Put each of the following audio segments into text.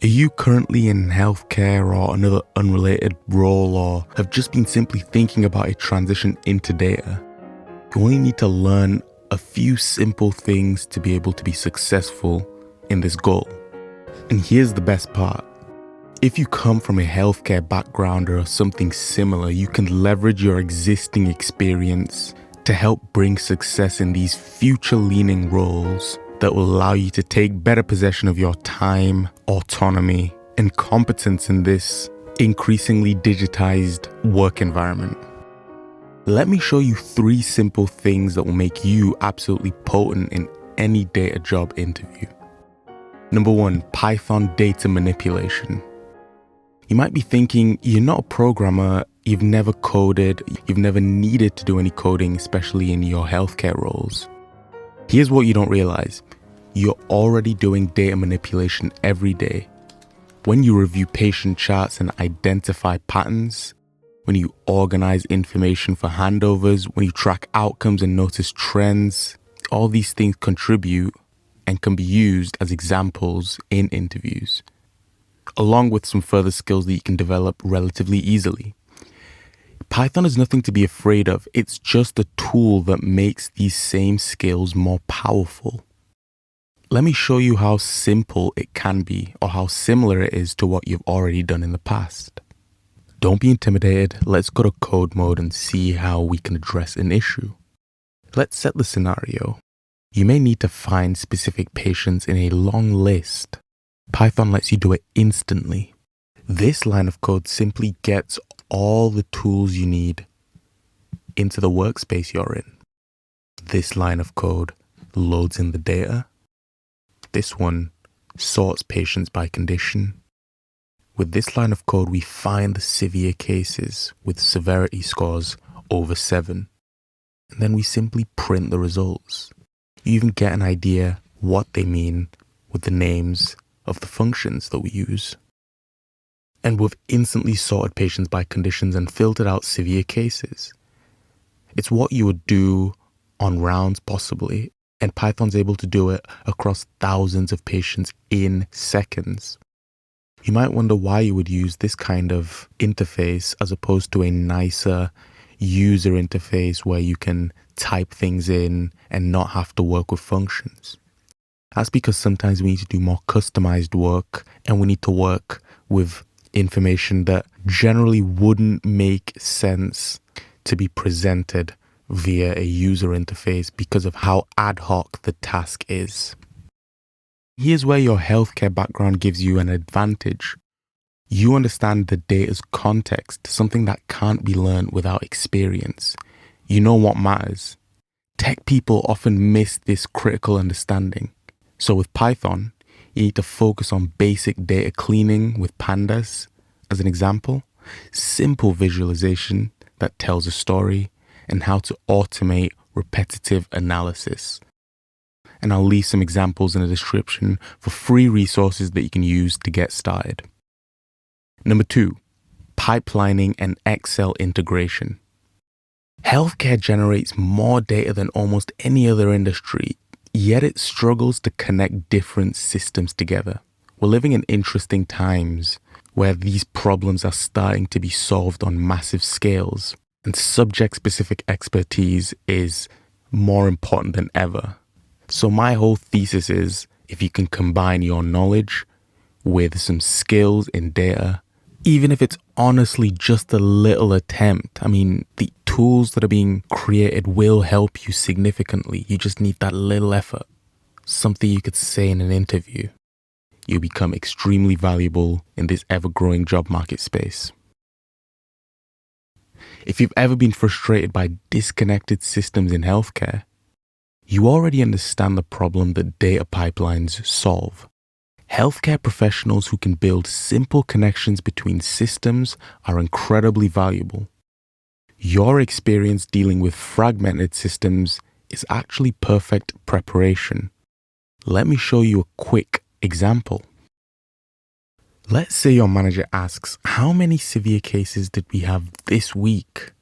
Are you currently in healthcare or another unrelated role, or have just been simply thinking about a transition into data? You only need to learn a few simple things to be able to be successful in this goal. And here's the best part. If you come from a healthcare background or something similar, you can leverage your existing experience to help bring success in these future-leaning roles that will allow you to take better possession of your time, autonomy, and competence in this increasingly digitized work environment. Let me show you 3 simple things that will make you absolutely potent in any data job interview. Number 1, Python data manipulation. You might be thinking, you're not a programmer, you've never coded, you've never needed to do any coding, especially in your healthcare roles. Here's what you don't realize. You're already doing data manipulation every day. When you review patient charts and identify patterns, when you organize information for handovers, when you track outcomes and notice trends, all these things contribute and can be used as examples in interviews, along with some further skills that you can develop relatively easily. Python is nothing to be afraid of. It's just a tool that makes these same skills more powerful. Let me show you how simple it can be, or how similar it is to what you've already done in the past. Don't be intimidated. Let's go to code mode and see how we can address an issue. Let's set the scenario. You may need to find specific patients in a long list. Python lets you do it instantly. This line of code simply gets all the tools you need into the workspace you're in. This line of code loads in the data. This one sorts patients by condition. With this line of code, we find the severe cases with severity scores over 7. And then we simply print the results. You even get an idea what they mean with the names of the functions that we use. And we've instantly sorted patients by conditions and filtered out severe cases. It's what you would do on rounds possibly, and Python's able to do it across thousands of patients in seconds. You might wonder why you would use this kind of interface as opposed to a nicer user interface where you can type things in and not have to work with functions. That's because sometimes we need to do more customized work, and we need to work with information that generally wouldn't make sense to be presented via a user interface because of how ad hoc the task is. Here's where your healthcare background gives you an advantage. You understand the data's context, something that can't be learned without experience. You know what matters. Tech people often miss this critical understanding. So with Python, you need to focus on basic data cleaning with pandas, as an example, simple visualization that tells a story, and how to automate repetitive analysis. And I'll leave some examples in the description for free resources that you can use to get started. Number 2, pipelining and Excel integration. Healthcare generates more data than almost any other industry, yet it struggles to connect different systems together. We're living in interesting times where these problems are starting to be solved on massive scales, and subject-specific expertise is more important than ever. So my whole thesis is, if you can combine your knowledge with some skills in data, even if it's honestly just a little attempt, the tools that are being created will help you significantly. You just need that little effort. Something you could say in an interview. You become extremely valuable in this ever-growing job market space. If you've ever been frustrated by disconnected systems in healthcare, you already understand the problem that data pipelines solve. Healthcare professionals who can build simple connections between systems are incredibly valuable. Your experience dealing with fragmented systems is actually perfect preparation. Let me show you a quick example. Let's say your manager asks, how many severe cases did we have this week?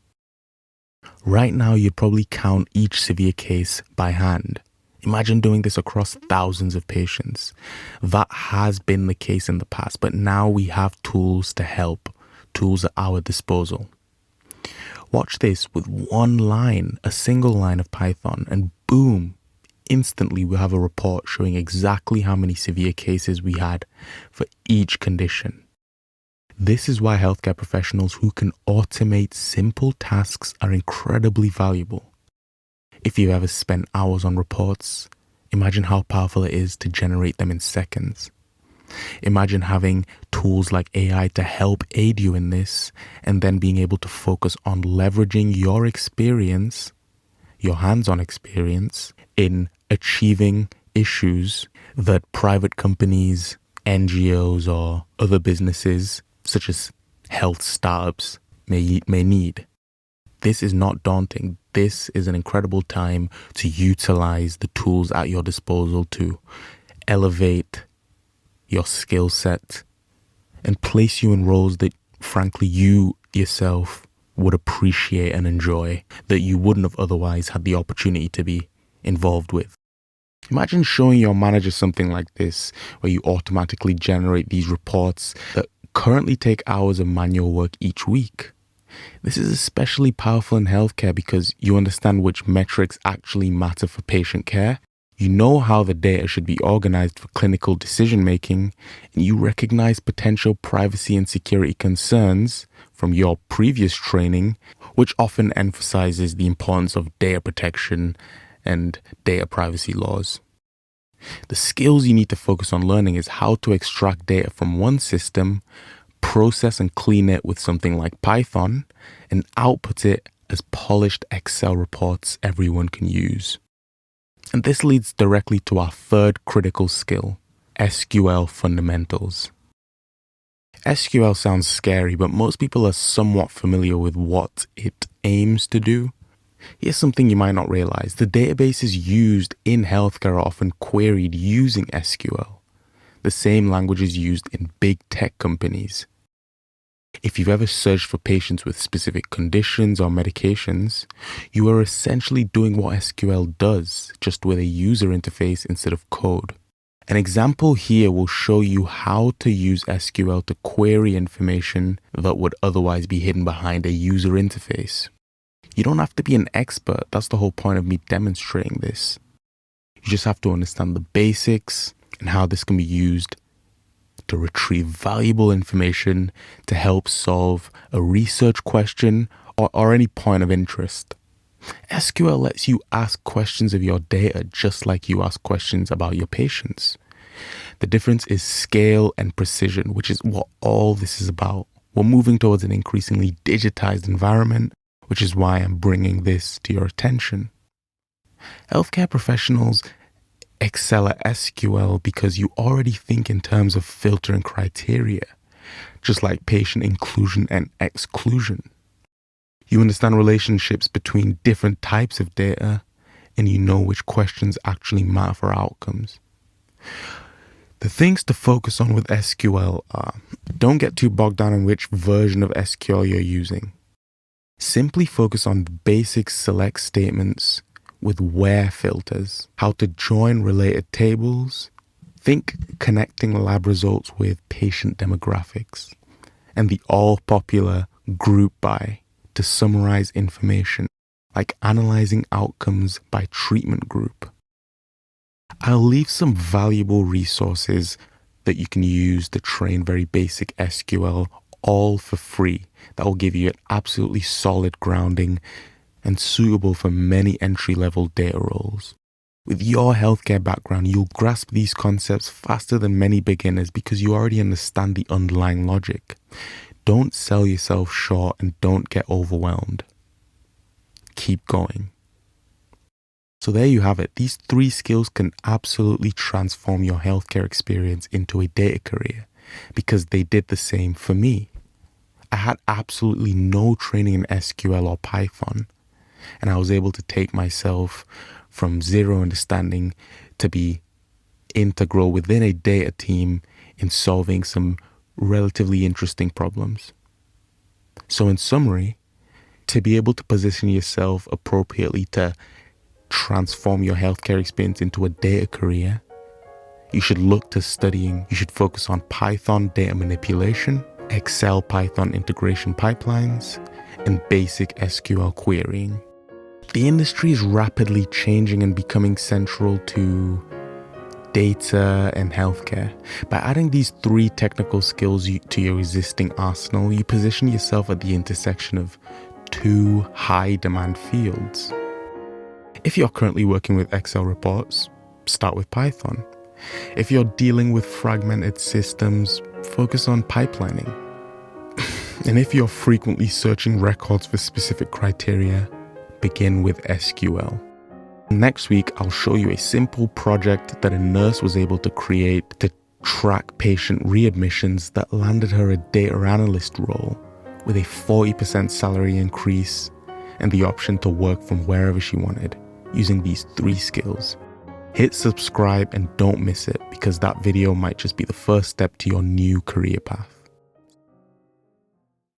Right now, you'd probably count each severe case by hand. Imagine doing this across thousands of patients. That has been the case in the past, but now we have tools to help, tools at our disposal. Watch this with one line, a single line of Python, and boom, instantly we have a report showing exactly how many severe cases we had for each condition. This is why healthcare professionals who can automate simple tasks are incredibly valuable. If you've ever spent hours on reports, imagine how powerful it is to generate them in seconds. Imagine having tools like AI to help aid you in this, and then being able to focus on leveraging your experience, your hands-on experience, in achieving issues that private companies, NGOs, or other businesses, such as health startups, may need. This is not daunting. This is an incredible time to utilize the tools at your disposal to elevate your skill set and place you in roles that, frankly, you yourself would appreciate and enjoy, that you wouldn't have otherwise had the opportunity to be involved with. Imagine showing your manager something like this, where you automatically generate these reports that currently take hours of manual work each week. This is especially powerful in healthcare because you understand which metrics actually matter for patient care. You know how the data should be organized for clinical decision making, and you recognize potential privacy and security concerns from your previous training, which often emphasizes the importance of data protection and data privacy laws. The skills you need to focus on learning is how to extract data from one system, process and clean it with something like Python, and output it as polished Excel reports everyone can use. And this leads directly to our third critical skill, SQL fundamentals. SQL sounds scary, but most people are somewhat familiar with what it aims to do. Here's something you might not realize. The databases used in healthcare are often queried using SQL. The same language is used in big tech companies. If you've ever searched for patients with specific conditions or medications, you are essentially doing what SQL does, just with a user interface instead of code. An example here will show you how to use SQL to query information that would otherwise be hidden behind a user interface. You don't have to be an expert. That's the whole point of me demonstrating this. You just have to understand the basics and how this can be used to retrieve valuable information to help solve a research question or any point of interest. SQL lets you ask questions of your data just like you ask questions about your patients. The difference is scale and precision, which is what all this is about. We're moving towards an increasingly digitized environment, which is why I'm bringing this to your attention. Healthcare professionals excel at SQL because you already think in terms of filtering criteria, just like patient inclusion and exclusion. You understand relationships between different types of data, and you know which questions actually matter for outcomes. The things to focus on with SQL are: don't get too bogged down in which version of SQL you're using. Simply focus on the basic select statements with where filters, how to join related tables, think connecting lab results with patient demographics, and the all-popular group by to summarize information, like analyzing outcomes by treatment group. I'll leave some valuable resources that you can use to train very basic SQL, all for free. That will give you an absolutely solid grounding and suitable for many entry-level data roles. With your healthcare background, you'll grasp these concepts faster than many beginners because you already understand the underlying logic. Don't sell yourself short and don't get overwhelmed. Keep going. So there you have it. These 3 skills can absolutely transform your healthcare experience into a data career because they did the same for me. I had absolutely no training in SQL or Python, and I was able to take myself from zero understanding to be integral within a data team in solving some relatively interesting problems. So in summary, to be able to position yourself appropriately to transform your healthcare experience into a data career, you should look to studying. You should focus on Python data manipulation, Excel Python integration pipelines, and basic SQL querying. The industry is rapidly changing and becoming central to data and healthcare. By adding these 3 technical skills to your existing arsenal, you position yourself at the intersection of 2 high-demand fields. If you're currently working with Excel reports, start with Python. If you're dealing with fragmented systems, focus on pipelining. And if you're frequently searching records for specific criteria, begin with SQL. Next week, I'll show you a simple project that a nurse was able to create to track patient readmissions that landed her a data analyst role with a 40% salary increase and the option to work from wherever she wanted using these 3 skills. Hit subscribe and don't miss it, because that video might just be the first step to your new career path.